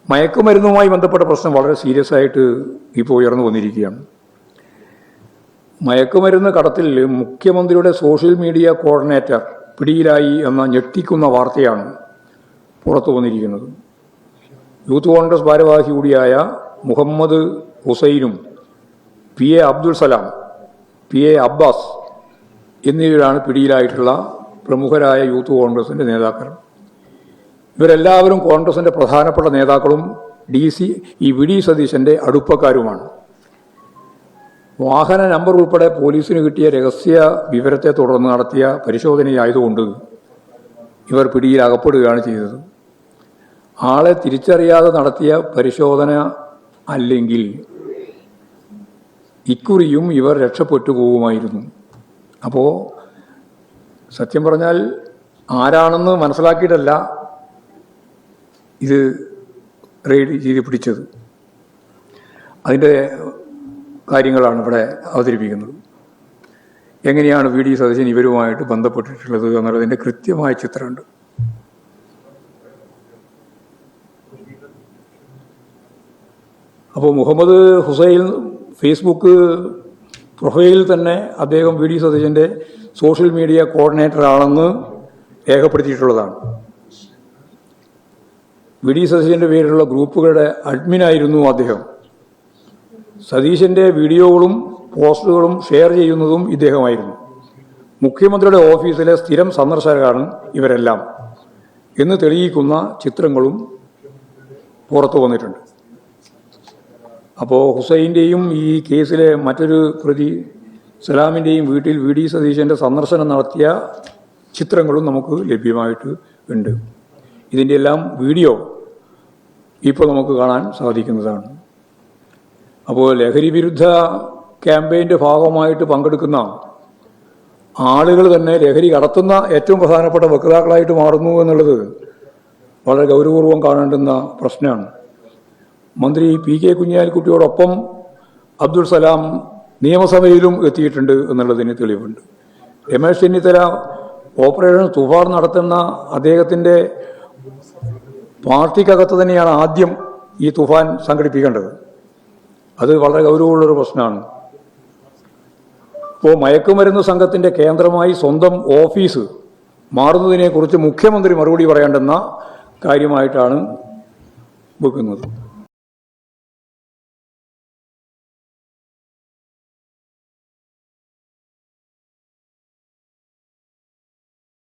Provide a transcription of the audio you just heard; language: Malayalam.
മയക്കുമരുന്നുമായി ബന്ധപ്പെട്ട പ്രശ്നം വളരെ സീരിയസ് ആയിട്ട് ഇപ്പോൾ ഉയർന്നു വന്നിരിക്കുകയാണ്. മയക്കുമരുന്ന് കടത്തിൽ മുഖ്യമന്ത്രിയുടെ സോഷ്യൽ മീഡിയ കോർഡിനേറ്റർ പിടിയിലായി എന്ന ഞെട്ടിക്കുന്ന വാർത്തയാണ് പുറത്തു വന്നിരിക്കുന്നത്. യൂത്ത് കോൺഗ്രസ് ഭാരവാഹി കൂടിയായ Muhammad ഹുസൈനും PA Abdul Salam, PA Abbas എന്നിവരാണ് പിടിയിലായിട്ടുള്ള പ്രമുഖരായ യൂത്ത് കോൺഗ്രസിൻ്റെ നേതാക്കൾ. ഇവരെല്ലാവരും കോൺഗ്രസിൻ്റെ പ്രധാനപ്പെട്ട നേതാക്കളും VD സതീശൻ്റെ അടുപ്പക്കാരുമാണ്. വാഹന നമ്പർ ഉൾപ്പെടെ പോലീസിന് കിട്ടിയ രഹസ്യ വിവരത്തെ തുടർന്ന് നടത്തിയ പരിശോധനയായതുകൊണ്ട് ഇവർ പിടിയിലകപ്പെടുകയാണ് ചെയ്തത്. ആളെ തിരിച്ചറിയാതെ നടത്തിയ പരിശോധന അല്ലെങ്കിൽ ഇക്കുറിയും ഇവർ രക്ഷപ്പെട്ടു പോകുമായിരുന്നു. അപ്പോൾ സത്യം പറഞ്ഞാൽ ആരാണെന്ന് മനസ്സിലാക്കിയിട്ടല്ല ഇത് റെയ്ഡ് ചെയ്ത് പിടിച്ചത്. അതിൻ്റെ കാര്യങ്ങളാണ് ഇവിടെ അവതരിപ്പിക്കുന്നത്. എങ്ങനെയാണ് VD സതീശൻ ഇവരുമായിട്ട് ബന്ധപ്പെട്ടിട്ടുള്ളത് എന്നുള്ളതിൻ്റെ കൃത്യമായ ചിത്രമുണ്ട്. അപ്പോൾ മുഹമ്മദ് ഹുസൈൻ ഫേസ്ബുക്ക് പ്രൊഫൈലിൽ തന്നെ അദ്ദേഹം VD സതീശൻ്റെ സോഷ്യൽ മീഡിയ കോർഡിനേറ്റർ ആണെന്ന് രേഖപ്പെടുത്തിയിട്ടുള്ളതാണ്. VD സതീശൻ്റെ പേരിലുള്ള ഗ്രൂപ്പുകളുടെ അഡ്മിനായിരുന്നു അദ്ദേഹം. സതീശൻ്റെ വീഡിയോകളും പോസ്റ്റുകളും ഷെയർ ചെയ്യുന്നതും ഇദ്ദേഹമായിരുന്നു. മുഖ്യമന്ത്രിയുടെ ഓഫീസിലെ സ്ഥിരം സന്ദർശകരാണ് ഇവരെല്ലാം എന്ന് തെളിയിക്കുന്ന ചിത്രങ്ങളും പുറത്തു വന്നിട്ടുണ്ട്. അപ്പോൾ ഹുസൈൻ്റെയും ഈ കേസിലെ മറ്റൊരു പ്രതി സലാമിൻ്റെയും വീട്ടിൽ VD സതീശൻ്റെ സന്ദർശനം നടത്തിയ ചിത്രങ്ങളും നമുക്ക് ലഭ്യമായിട്ട് ഉണ്ട്. ഇതിൻ്റെ എല്ലാം വീഡിയോ ഇപ്പോൾ നമുക്ക് കാണാൻ സാധിക്കുന്നതാണ്. അപ്പോൾ ലഹരി വിരുദ്ധ ക്യാമ്പയിൻ്റെ ഭാഗമായിട്ട് പങ്കെടുക്കുന്ന ആളുകൾ തന്നെ ലഹരി കടത്തുന്ന ഏറ്റവും പ്രധാനപ്പെട്ട വക്താക്കളായിട്ട് മാറുന്നു എന്നുള്ളത് വളരെ ഗൗരവപൂർവ്വം കാണേണ്ടുന്ന പ്രശ്നമാണ്. മന്ത്രി PK കുഞ്ഞാലിക്കുട്ടിയോടൊപ്പം അബ്ദുൽ സലാം നിയമസഭയിലും എത്തിയിട്ടുണ്ട് എന്നുള്ളതിന് തെളിവുണ്ട്. രമേശ് ചെന്നിത്തല ഓപ്പറേഷൻ തുഫാൻ നടത്തുന്ന അദ്ദേഹത്തിൻ്റെ പാർട്ടിക്കകത്ത് തന്നെയാണ് ആദ്യം ഈ തുഫാൻ സംഘടിപ്പിക്കേണ്ടത്. അത് വളരെ ഗൗരവമുള്ളൊരു പ്രശ്നമാണ്. ഇപ്പോൾ മയക്കുമരുന്ന് സംഘത്തിൻ്റെ കേന്ദ്രമായി സ്വന്തം ഓഫീസ് മാറുന്നതിനെക്കുറിച്ച് മുഖ്യമന്ത്രി മറുപടി പറയേണ്ടുന്ന കാര്യമായിട്ടാണ് വെക്കുന്നത്.